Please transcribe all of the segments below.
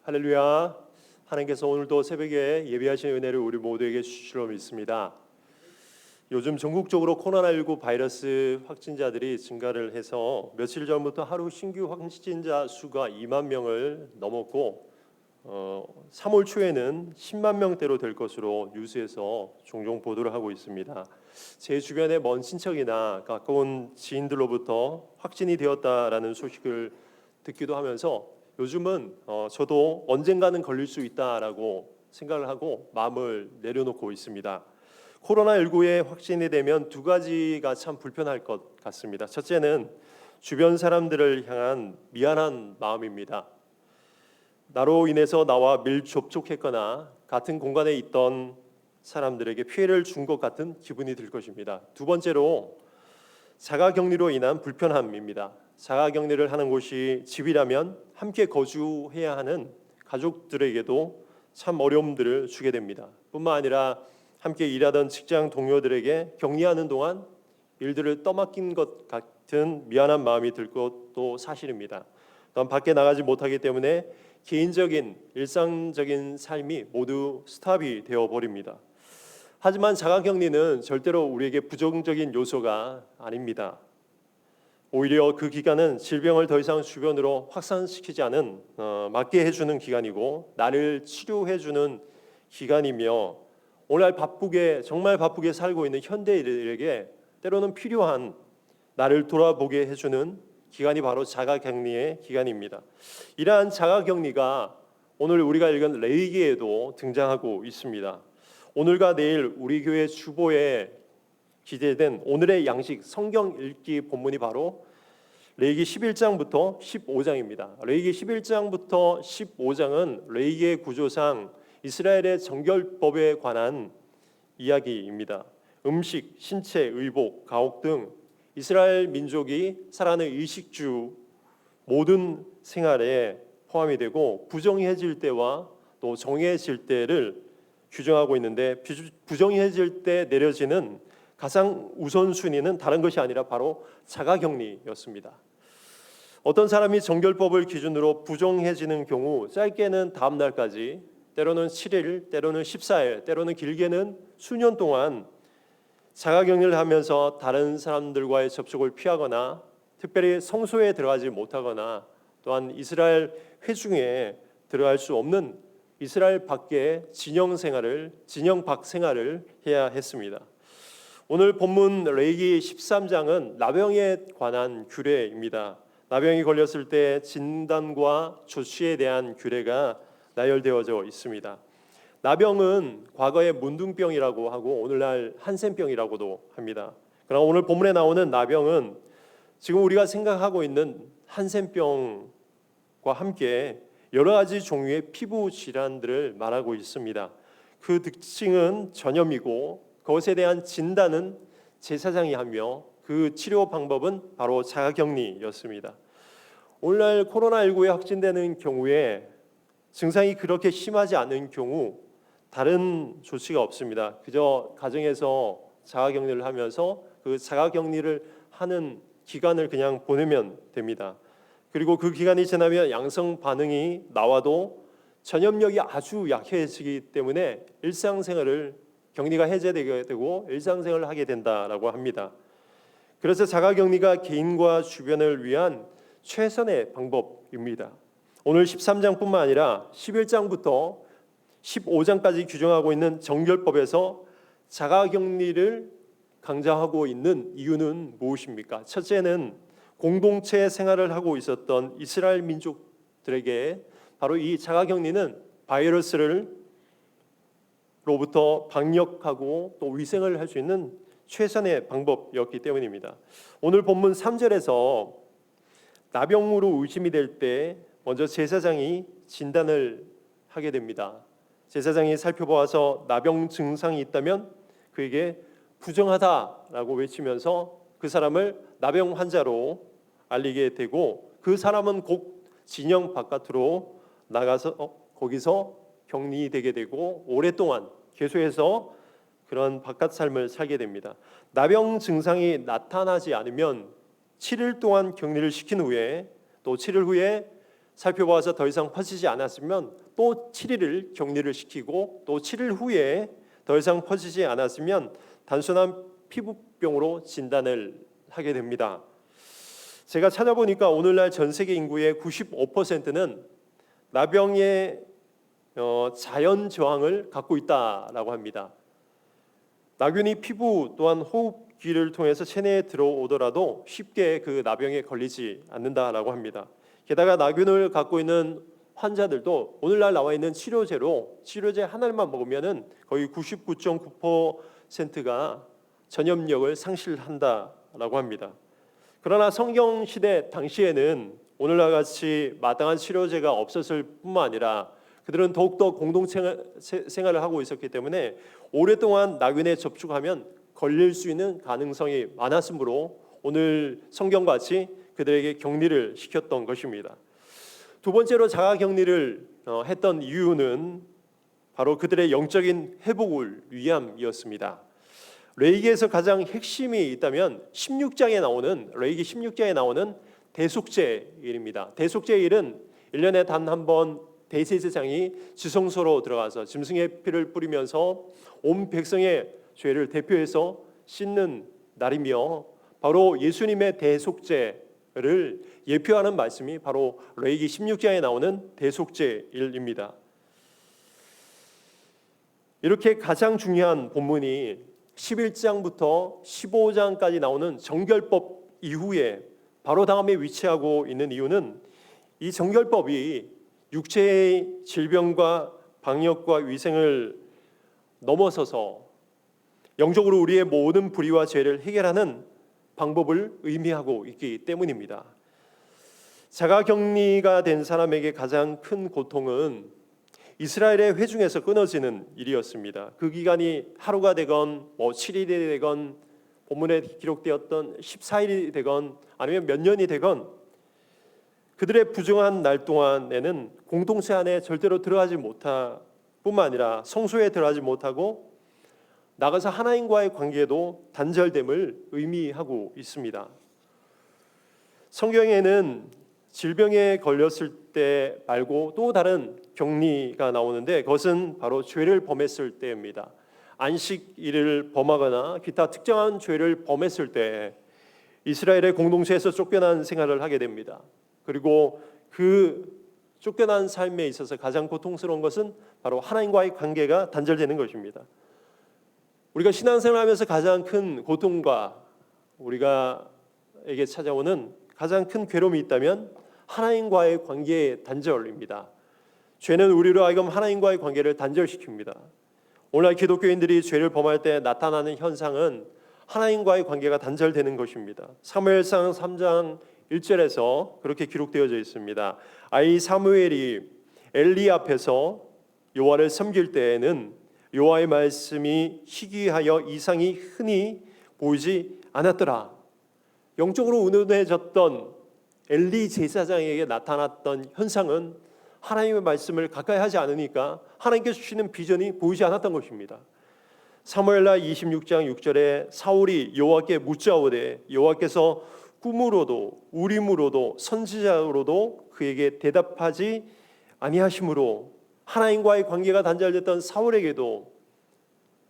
할렐루야. 하나님께서 오늘도 새벽에 예비하신 은혜를 우리 모두에게 주시리라 믿습니다. 요즘 전국적으로 코로나19 바이러스 확진자들이 증가를 해서 며칠 전부터 하루 신규 확진자 수가 2만 명을 넘었고 3월 초에는 10만 명대로 될 것으로 뉴스에서 종종 보도를 하고 있습니다. 제 주변의 먼 친척이나 가까운 지인들로부터 확진이 되었다라는 소식을 듣기도 하면서 요즘은 저도 언젠가는 걸릴 수 있다라고 생각을 하고 마음을 내려놓고 있습니다. 코로나19에 확진이 되면 두 가지가 참 불편할 것 같습니다. 첫째는 주변 사람들을 향한 미안한 마음입니다. 나로 인해서 나와 밀접촉했거나 같은 공간에 있던 사람들에게 피해를 준 것 같은 기분이 들 것입니다. 두 번째로 자가격리로 인한 불편함입니다. 자가격리를 하는 곳이 집이라면 함께 거주해야 하는 가족들에게도 참 어려움들을 주게 됩니다. 뿐만 아니라 함께 일하던 직장 동료들에게 격리하는 동안 일들을 떠맡긴 것 같은 미안한 마음이 들 것도 사실입니다. 또한 밖에 나가지 못하기 때문에 개인적인 일상적인 삶이 모두 스탑이 되어버립니다. 하지만 자가격리는 절대로 우리에게 부정적인 요소가 아닙니다. 오히려 그 기간은 질병을 더 이상 주변으로 확산시키지 않은 막게 해주는 기간이고 나를 치료해주는 기간이며 오늘 정말 바쁘게 살고 있는 현대인들에게 때로는 필요한 나를 돌아보게 해주는 기간이 바로 자가격리의 기간입니다. 이러한 자가격리가 오늘 우리가 읽은 레위기에도 등장하고 있습니다. 오늘과 내일 우리 교회 주보에 기재된 오늘의 양식 성경 읽기 본문이 바로 레위기 11장부터 15장입니다. 레위기 11장부터 15장은 레위기의 구조상 이스라엘의 정결법에 관한 이야기입니다. 음식, 신체, 의복, 가옥 등 이스라엘 민족이 살아가는 의식주 모든 생활에 포함이 되고 부정해질 때와 또 정해질 때를 규정하고 있는데 부정해질 때 내려지는 가장 우선순위는 다른 것이 아니라 바로 자가격리였습니다. 어떤 사람이 정결법을 기준으로 부정해지는 경우 짧게는 다음 날까지 때로는 7일, 때로는 14일, 때로는 길게는 수년 동안 자가격리를 하면서 다른 사람들과의 접촉을 피하거나 특별히 성소에 들어가지 못하거나 또한 이스라엘 회중에 들어갈 수 없는 이스라엘 밖의 진영 밖 생활을 해야 했습니다. 오늘 본문 레위기 13장은 나병에 관한 규례입니다. 나병이 걸렸을 때 진단과 조치에 대한 규례가 나열되어져 있습니다. 나병은 과거에 문둥병이라고 하고 오늘날 한센병이라고도 합니다. 그러나 오늘 본문에 나오는 나병은 지금 우리가 생각하고 있는 한센병과 함께 여러 가지 종류의 피부 질환들을 말하고 있습니다. 그 특징은 전염이고 그것에 대한 진단은 제사장이 하며 그 치료 방법은 바로 자가격리였습니다. 오늘날 코로나19에 확진되는 경우에 증상이 그렇게 심하지 않은 경우 다른 조치가 없습니다. 그저 가정에서 자가격리를 하면서 그 자가격리를 하는 기간을 그냥 보내면 됩니다. 그리고 그 기간이 지나면 양성 반응이 나와도 전염력이 아주 약해지기 때문에 격리가 해제되게 되고 일상생활을 하게 된다라고 합니다. 그래서 자가격리가 개인과 주변을 위한 최선의 방법입니다. 오늘 13장뿐만 아니라 11장부터 15장까지 규정하고 있는 정결법에서 자가격리를 강조하고 있는 이유는 무엇입니까? 첫째는 공동체 생활을 하고 있었던 이스라엘 민족들에게 바로 이 자가격리는 바이러스로부터 방역하고 또 위생을 할 수 있는 최선의 방법이었기 때문입니다. 오늘 본문 3절에서 나병으로 의심이 될 때 먼저 제사장이 진단을 하게 됩니다. 제사장이 살펴보아서 나병 증상이 있다면 그에게 부정하다라고 외치면서 그 사람을 나병 환자로 알리게 되고 그 사람은 곧 진영 바깥으로 나가서 거기서 격리되게 되고 오랫동안 계속해서 그런 바깥 삶을 살게 됩니다. 나병 증상이 나타나지 않으면 7일 동안 격리를 시킨 후에 또 7일 후에 살펴보아서 더 이상 퍼지지 않았으면 또 7일을 격리를 시키고 또 7일 후에 더 이상 퍼지지 않았으면 단순한 피부병으로 진단을 하게 됩니다. 제가 찾아보니까 오늘날 전 세계 인구의 95%는 나병의 자연 저항을 갖고 있다라고 합니다. 나균이 피부 또한 호흡기를 통해서 체내에 들어오더라도 쉽게 그 나병에 걸리지 않는다라고 합니다. 게다가 나균을 갖고 있는 환자들도 오늘날 나와 있는 치료제 하나만 먹으면은 거의 99.9%가 전염력을 상실한다라고 합니다. 그러나 성경 시대 당시에는 오늘날 같이 마땅한 치료제가 없었을 뿐만 아니라 그들은 더욱더 공동체 생활을 하고 있었기 때문에 오랫동안 나균에 접촉하면 걸릴 수 있는 가능성이 많았으므로 오늘 성경같이 그들에게 격리를 시켰던 것입니다. 두 번째로 자가격리를 했던 이유는 바로 그들의 영적인 회복을 위함이었습니다. 레위기에서 가장 핵심이 있다면 16장에 나오는 레위기 16장에 나오는 대속죄일입니다. 대속죄일은 1년에 단 한 번 대제사장이 지성소로 들어가서 짐승의 피를 뿌리면서 온 백성의 죄를 대표해서 씻는 날이며 바로 예수님의 대속죄를 예표하는 말씀이 바로 레위기 16장에 나오는 대속죄일입니다. 이렇게 가장 중요한 본문이 11장부터 15장까지 나오는 정결법 이후에 바로 다음에 위치하고 있는 이유는 이 정결법이 육체의 질병과 방역과 위생을 넘어서서 영적으로 우리의 모든 불의와 죄를 해결하는 방법을 의미하고 있기 때문입니다. 자가격리가 된 사람에게 가장 큰 고통은 이스라엘의 회중에서 끊어지는 일이었습니다. 그 기간이 하루가 되건 7일이 되건 본문에 기록되었던 14일이 되건 아니면 몇 년이 되건 그들의 부정한 날 동안에는 공동체 안에 절대로 들어가지 못할 뿐만 아니라 성소에 들어가지 못하고 나가서 하나님과의 관계도 단절됨을 의미하고 있습니다. 성경에는 질병에 걸렸을 때 말고 또 다른 격리가 나오는데 그것은 바로 죄를 범했을 때입니다. 안식일을 범하거나 기타 특정한 죄를 범했을 때 이스라엘의 공동체에서 쫓겨난 생활을 하게 됩니다. 그리고 그 쫓겨난 삶에 있어서 가장 고통스러운 것은 바로 하나님과의 관계가 단절되는 것입니다. 우리가 신앙생활하면서 가장 큰 고통과 우리가에게 찾아오는 가장 큰 괴로움이 있다면 하나님과의 관계의 단절입니다. 죄는 우리로 하여금 하나님과의 관계를 단절시킵니다. 오늘날 기독교인들이 죄를 범할 때 나타나는 현상은 하나님과의 관계가 단절되는 것입니다. 사무엘상 3장 1절에서 그렇게 기록되어져 있습니다. 아이 사무엘이 엘리 앞에서 여호와를 섬길 때에는 여호와의 말씀이 희귀하여 이상이 흔히 보이지 않았더라. 영적으로 은은해졌던 엘리 제사장에게 나타났던 현상은 하나님의 말씀을 가까이 하지 않으니까 하나님께서 주시는 비전이 보이지 않았던 것입니다. 사무엘하 26장 6절에 사울이 여호와께 묻자오되 여호와께서 꿈으로도 우림으로도 선지자로도 그에게 대답하지 아니하심으로 하나님과의 관계가 단절됐던 사울에게도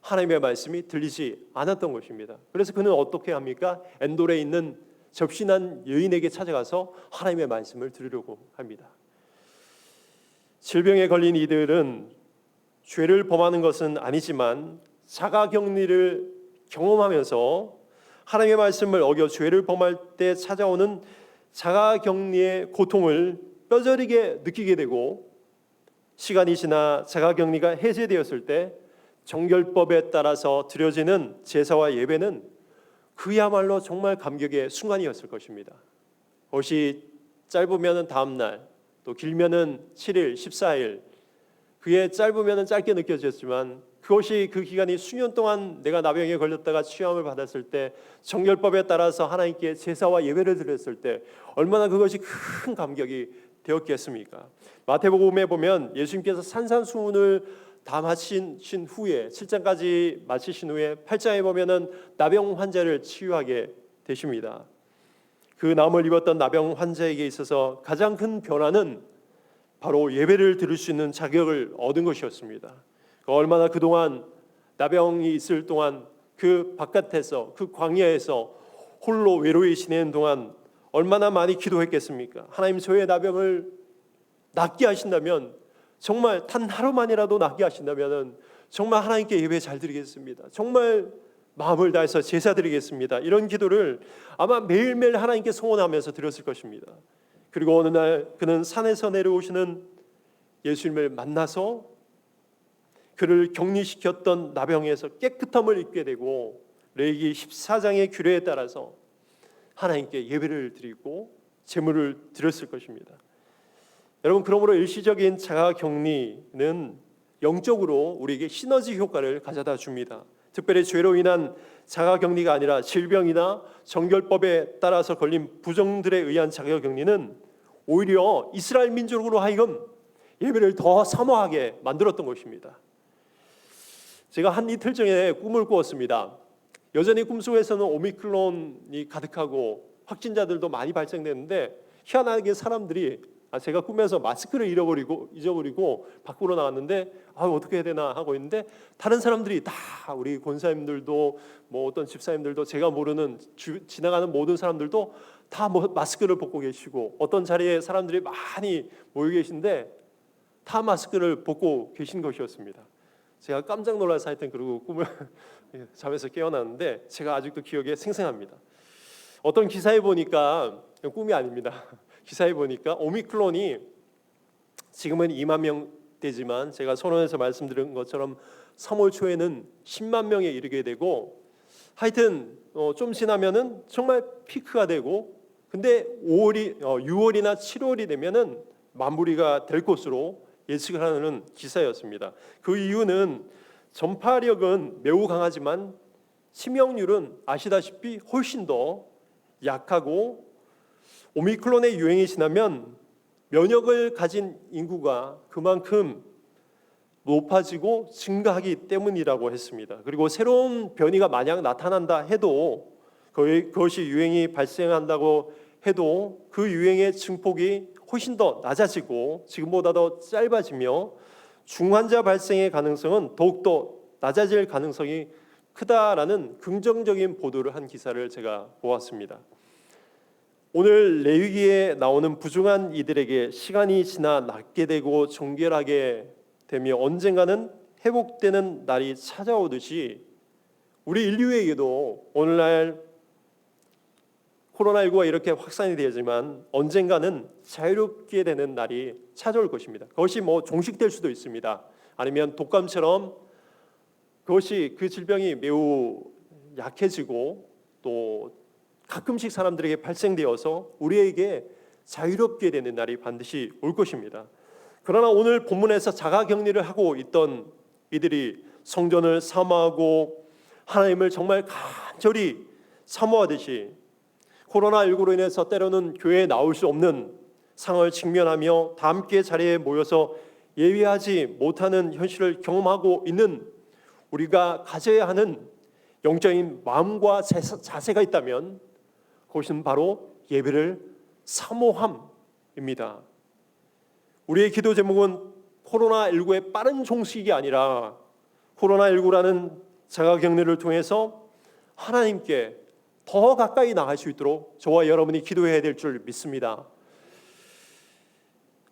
하나님의 말씀이 들리지 않았던 것입니다. 그래서 그는 어떻게 합니까? 엔돌에 있는 접신한 여인에게 찾아가서 하나님의 말씀을 들으려고 합니다. 질병에 걸린 이들은 죄를 범하는 것은 아니지만 자가격리를 경험하면서 하나님의 말씀을 어겨 죄를 범할 때 찾아오는 자가격리의 고통을 뼈저리게 느끼게 되고 시간이 지나 자가격리가 해제되었을 때 정결법에 따라서 드려지는 제사와 예배는 그야말로 정말 감격의 순간이었을 것입니다. 그것이 짧으면 다음 날, 또 길면은 7일, 14일, 그게 짧으면 짧게 느껴졌지만 그것이 그 기간이 수년 동안 내가 나병에 걸렸다가 치유함을 받았을 때 정결법에 따라서 하나님께 제사와 예배를 드렸을 때 얼마나 그것이 큰 감격이 되었겠습니까? 마태복음에 보면 예수님께서 산산수훈을 다 마친 후에 7장까지 마치신 후에 8장에 보면은 나병 환자를 치유하게 되십니다. 그 나음을 입었던 나병 환자에게 있어서 가장 큰 변화는 바로 예배를 드릴 수 있는 자격을 얻은 것이었습니다. 얼마나 그동안 나병이 있을 동안 그 바깥에서, 그 광야에서 홀로 외로이 지내는 동안 얼마나 많이 기도했겠습니까? 하나님, 저의 나병을 낫게 하신다면, 정말 단 하루만이라도 낫게 하신다면 정말 하나님께 예배 잘 드리겠습니다. 정말 마음을 다해서 제사 드리겠습니다. 이런 기도를 아마 매일매일 하나님께 소원하면서 드렸을 것입니다. 그리고 어느 날 그는 산에서 내려오시는 예수님을 만나서 그를 격리시켰던 나병에서 깨끗함을 입게 되고 레위기 14장의 규례에 따라서 하나님께 예배를 드리고 제물을 드렸을 것입니다. 여러분, 그러므로 일시적인 자가격리는 영적으로 우리에게 시너지 효과를 가져다 줍니다. 특별히 죄로 인한 자가격리가 아니라 질병이나 정결법에 따라서 걸린 부정들에 의한 자가격리는 오히려 이스라엘 민족으로 하여금 예배를 더 사모하게 만들었던 것입니다. 제가 한 이틀 전에 꿈을 꾸었습니다. 여전히 꿈속에서는 오미크론이 가득하고 확진자들도 많이 발생되는데 희한하게 사람들이 제가 꿈에서 마스크를 잊어버리고 밖으로 나왔는데 어떻게 해야 되나 하고 있는데 다른 사람들이 다, 우리 권사님들도 뭐 어떤 집사님들도 제가 모르는 지나가는 모든 사람들도 다 마스크를 벗고 계시고 어떤 자리에 사람들이 많이 모여 계신데 다 마스크를 벗고 계신 것이었습니다. 제가 깜짝 놀라서 하여튼 그러고 꿈을 잠에서 깨어났는데 제가 아직도 기억에 생생합니다. 어떤 기사에 보니까, 꿈이 아닙니다. 기사에 보니까 오미크론이 지금은 2만 명대지만 제가 선언에서 말씀드린 것처럼 3월 초에는 10만 명에 이르게 되고 하여튼 좀 지나면은 정말 피크가 되고 근데 6월이나 7월이 되면은 마무리가 될 것으로 예측을 하는 기사였습니다. 그 이유는 전파력은 매우 강하지만 치명률은 아시다시피 훨씬 더 약하고 오미크론의 유행이 지나면 면역을 가진 인구가 그만큼 높아지고 증가하기 때문이라고 했습니다. 그리고 새로운 변이가 만약 나타난다 해도 그것이 유행이 발생한다고 해도 그 유행의 증폭이 훨씬 더 낮아지고 지금보다 더 짧아지며 중환자 발생의 가능성은 더욱더 낮아질 가능성이 크다라는 긍정적인 보도를 한 기사를 제가 보았습니다. 오늘 레위기에 나오는 부정한 이들에게 시간이 지나 낫게 되고 정결하게 되며 언젠가는 회복되는 날이 찾아오듯이 우리 인류에게도 오늘날 코로나19가 이렇게 확산이 되지만 언젠가는 자유롭게 되는 날이 찾아올 것입니다. 그것이 종식될 수도 있습니다. 아니면 독감처럼 그것이 그 질병이 매우 약해지고 또 가끔씩 사람들에게 발생되어서 우리에게 자유롭게 되는 날이 반드시 올 것입니다. 그러나 오늘 본문에서 자가격리를 하고 있던 이들이 성전을 사모하고 하나님을 정말 간절히 사모하듯이 코로나19로 인해서 때로는 교회에 나올 수 없는 상황을 직면하며 다 함께 자리에 모여서 예배하지 못하는 현실을 경험하고 있는 우리가 가져야 하는 영적인 마음과 자세가 있다면 그것은 바로 예배를 사모함입니다. 우리의 기도 제목은 코로나19의 빠른 종식이 아니라 코로나19라는 자가격리를 통해서 하나님께 더 가까이 나갈 수 있도록 저와 여러분이 기도해야 될 줄 믿습니다.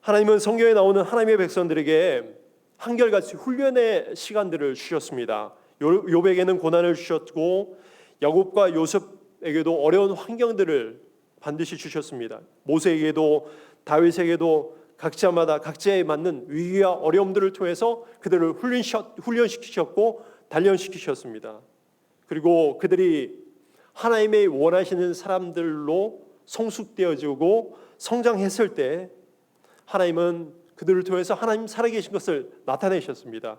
하나님은 성경에 나오는 하나님의 백성들에게 한결같이 훈련의 시간들을 주셨습니다. 욥에게는 고난을 주셨고 야곱과 요셉에게도 어려운 환경들을 반드시 주셨습니다. 모세에게도 다윗에게도 각자마다 각자에 맞는 위기와 어려움들을 통해서 그들을 훈련시키셨고 단련시키셨습니다. 그리고 그들이 하나님의 원하시는 사람들로 성숙되어지고 성장했을 때 하나님은 그들을 통해서 하나님 살아계신 것을 나타내셨습니다.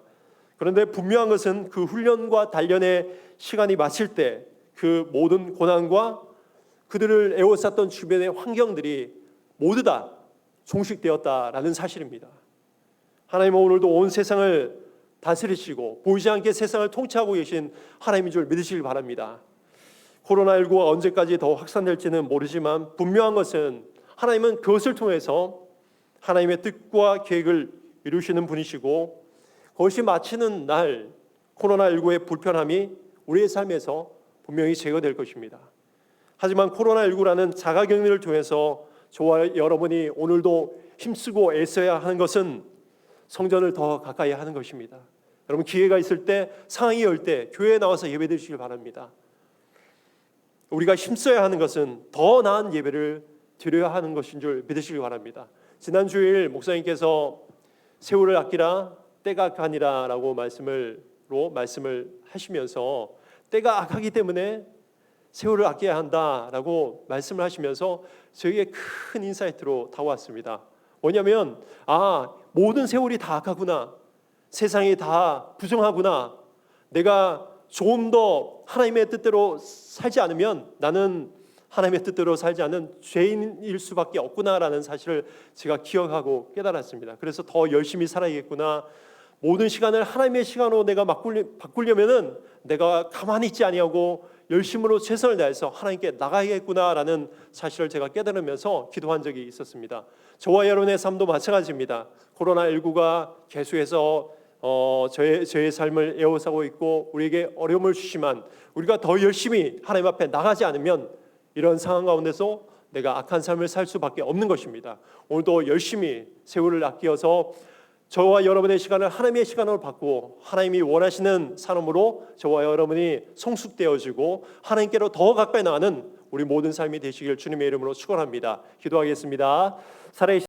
그런데 분명한 것은 그 훈련과 단련의 시간이 마칠 때 그 모든 고난과 그들을 에워쌌던 주변의 환경들이 모두 다 종식되었다라는 사실입니다. 하나님은 오늘도 온 세상을 다스리시고 보이지 않게 세상을 통치하고 계신 하나님인 줄 믿으시길 바랍니다. 코로나19가 언제까지 더 확산될지는 모르지만 분명한 것은 하나님은 그것을 통해서 하나님의 뜻과 계획을 이루시는 분이시고 그것이 마치는 날 코로나19의 불편함이 우리의 삶에서 분명히 제거될 것입니다. 하지만 코로나19라는 자가격리를 통해서 저와 여러분이 오늘도 힘쓰고 애써야 하는 것은 성전을 더 가까이 하는 것입니다. 여러분 기회가 있을 때 상황이 열 때 교회에 나와서 예배드리시길 바랍니다. 우리가 힘써야 하는 것은 더 나은 예배를 드려야 하는 것인 줄 믿으시길 바랍니다. 지난 주일 목사님께서 세월을 아끼라 때가 악하니라 라고 말씀을 하시면서 때가 악하기 때문에 세월을 아껴야 한다라고 말씀을 하시면서 저에게 큰 인사이트로 다가왔습니다. 뭐냐면 모든 세월이 다 악하구나, 세상이 다 부정하구나, 내가 조금 더 하나님의 뜻대로 살지 않으면 나는 하나님의 뜻대로 살지 않는 죄인일 수밖에 없구나라는 사실을 제가 기억하고 깨달았습니다. 그래서 더 열심히 살아야겠구나, 모든 시간을 하나님의 시간으로 내가 바꾸려면은 내가 가만히 있지 아니하고 열심으로 최선을 다해서 하나님께 나가야겠구나라는 사실을 제가 깨달으면서 기도한 적이 있었습니다. 저와 여러분의 삶도 마찬가지입니다. 코로나19가 계속해서 저의 삶을 에워싸고 있고 우리에게 어려움을 주시지만 우리가 더 열심히 하나님 앞에 나가지 않으면 이런 상황 가운데서 내가 악한 삶을 살 수밖에 없는 것입니다. 오늘도 열심히 세월을 아껴서 저와 여러분의 시간을 하나님의 시간으로 바꾸고 하나님이 원하시는 삶으로 저와 여러분이 성숙되어지고 하나님께로 더 가까이 나가는 우리 모든 삶이 되시길 주님의 이름으로 축원합니다. 기도하겠습니다. 살아계신